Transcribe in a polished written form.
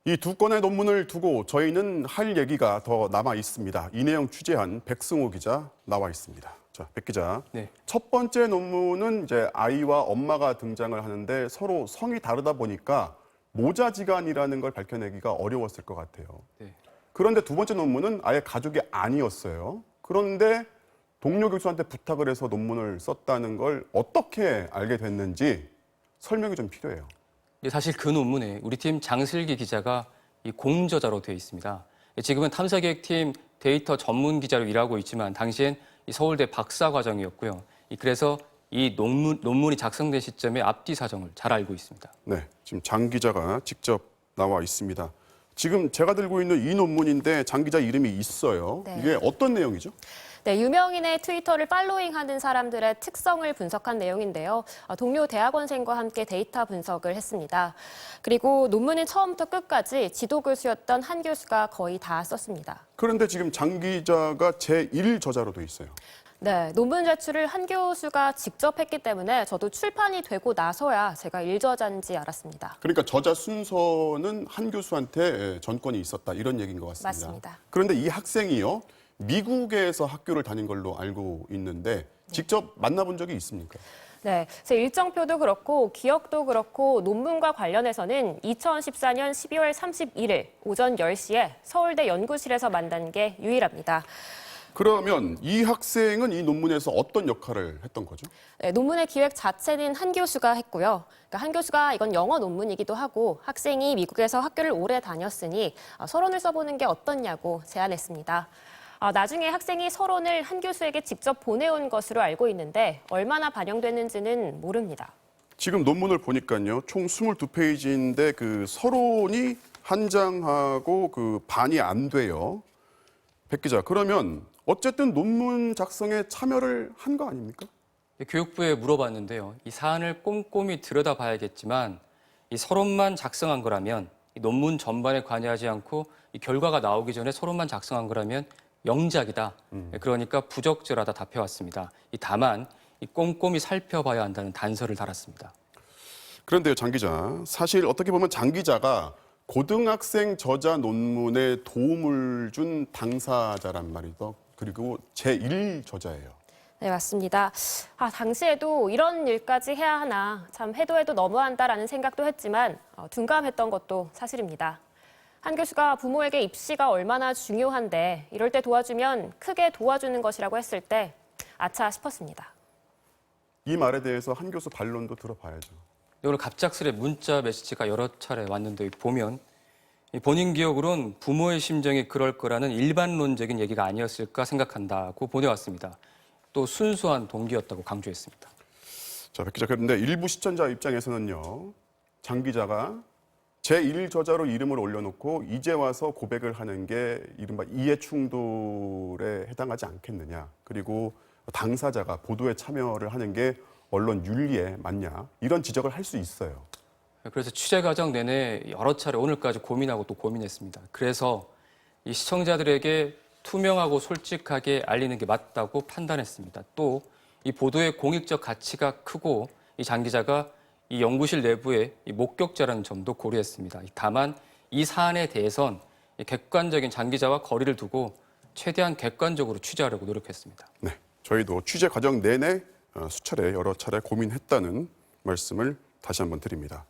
이 두 건의 논문을 두고 저희는 할 얘기가 더 남아 있습니다. 이 내용 취재한 백승호 기자 나와 있습니다. 자, 백 기자. 네. 첫 번째 논문은 이제 아이와 엄마가 등장을 하는데 서로 성이 다르다 보니까 모자지간이라는 걸 밝혀내기가 어려웠을 것 같아요. 네. 그런데 두 번째 논문은 아예 가족이 아니었어요. 그런데 동료 교수한테 부탁을 해서 논문을 썼다는 걸 어떻게 알게 됐는지 설명이 좀 필요해요. 사실 그 논문에 우리 팀 장슬기 기자가 이 공저자로 되어 있습니다. 지금은 탐사기획팀 데이터 전문 기자로 일하고 있지만 당시엔 이 서울대 박사 과정이었고요. 그래서 이 논문이 작성된 시점의 앞뒤 사정을 잘 알고 있습니다. 네, 지금 장 기자가 직접 나와 있습니다. 지금 제가 들고 있는 이 논문인데 장 기자 이름이 있어요. 네. 이게 어떤 내용이죠? 네, 유명인의 트위터를 팔로잉하는 사람들의 특성을 분석한 내용인데요. 동료 대학원생과 함께 데이터 분석을 했습니다. 그리고 논문은 처음부터 끝까지 지도 교수였던 한 교수가 거의 다 썼습니다. 그런데 지금 장 기자가 제1저자로 돼 있어요. 네, 논문 제출을 한 교수가 직접 했기 때문에 저도 출판이 되고 나서야 제가 일저자인지 알았습니다. 그러니까 저자 순서는 한 교수한테 전권이 있었다 이런 얘기인 것 같습니다. 맞습니다. 그런데 이 학생이요, 미국에서 학교를 다닌 걸로 알고 있는데 직접 만나본 적이 있습니까? 네, 제 일정표도 그렇고 기억도 그렇고 논문과 관련해서는 2014년 12월 31일 오전 10시에 서울대 연구실에서 만난 게 유일합니다. 그러면 이 학생은 이 논문에서 어떤 역할을 했던 거죠? 네, 논문의 기획 자체는 한 교수가 했고요. 그러니까 한 교수가 이건 영어 논문이기도 하고 학생이 미국에서 학교를 오래 다녔으니 서론을 써보는 게 어떻냐고 제안했습니다. 나중에 학생이 서론을 한 교수에게 직접 보내온 것으로 알고 있는데 얼마나 반영됐는지는 모릅니다. 지금 논문을 보니까요, 총 22페이지인데 그 서론이 한 장하고 그 반이 안 돼요. 백 기자, 그러면 어쨌든 논문 작성에 참여를 한 거 아닙니까? 교육부에 물어봤는데요. 이 사안을 꼼꼼히 들여다봐야겠지만 이 서론만 작성한 거라면 이 논문 전반에 관여하지 않고 이 결과가 나오기 전에 서론만 작성한 거라면 영작이다. 그러니까 부적절하다 답해왔습니다. 다만 꼼꼼히 살펴봐야 한다는 단서를 달았습니다. 그런데요, 장 기자, 사실 어떻게 보면 장 기자가 고등학생 저자 논문에 도움을 준 당사자란 말이죠. 그리고 제1저자예요. 네, 맞습니다. 당시에도 이런 일까지 해야 하나, 참 해도 너무한다라는 생각도 했지만 둔감했던 것도 사실입니다. 한 교수가 부모에게 입시가 얼마나 중요한데 이럴 때 도와주면 크게 도와주는 것이라고 했을 때 아차 싶었습니다. 이 말에 대해서 한 교수 반론도 들어봐야죠. 오늘 갑작스레 문자 메시지가 여러 차례 왔는데 보면 본인 기억으론 부모의 심정이 그럴 거라는 일반론적인 얘기가 아니었을까 생각한다고 보내왔습니다. 또 순수한 동기였다고 강조했습니다. 자, 백 기자, 그런데 일부 시청자 입장에서는요, 장 기자가 제1저자로 이름을 올려놓고 이제 와서 고백을 하는 게 이른바 이해충돌에 해당하지 않겠느냐. 그리고 당사자가 보도에 참여를 하는 게 언론 윤리에 맞냐. 이런 지적을 할 수 있어요. 그래서 취재 과정 내내 여러 차례 오늘까지 고민하고 또 고민했습니다. 그래서 이 시청자들에게 투명하고 솔직하게 알리는 게 맞다고 판단했습니다. 또 이 보도의 공익적 가치가 크고 이 장 기자가 이 연구실 내부의 이 목격자라는 점도 고려했습니다. 다만 이 사안에 대해선 객관적인 장 기자와 거리를 두고 최대한 객관적으로 취재하려고 노력했습니다. 네, 저희도 취재 과정 내내 수차례 여러 차례 고민했다는 말씀을 다시 한번 드립니다.